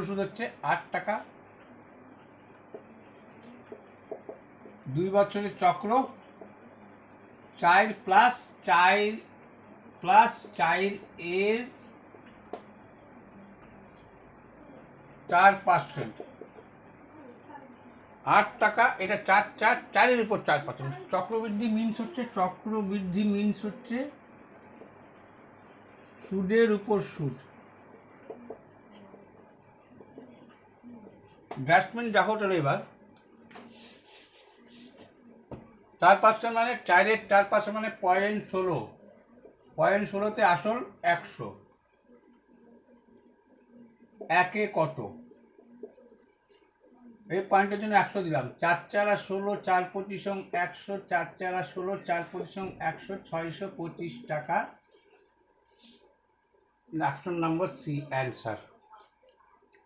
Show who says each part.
Speaker 1: সুদ হচ্ছে 8 টাকা। 2 বছরের চক্র 4 প্লাস 4 এর 4%। 8 টাকা, এটা 4 উপর 4%। চক্রবৃদ্ধি মিনস হচ্ছে সুদের উপর সুদ। ড্রাফটম্যান দেখো তাহলে এবার 4% মানে 4 4% মানে 0.16। 0.16তে আসল 100। একে কত? এই পয়েন্টের জন্য 100 দিলাম। 4 4 16, 4 25 100, 4 4 16, 4 25 100, 625 টাকা। Option number C answer.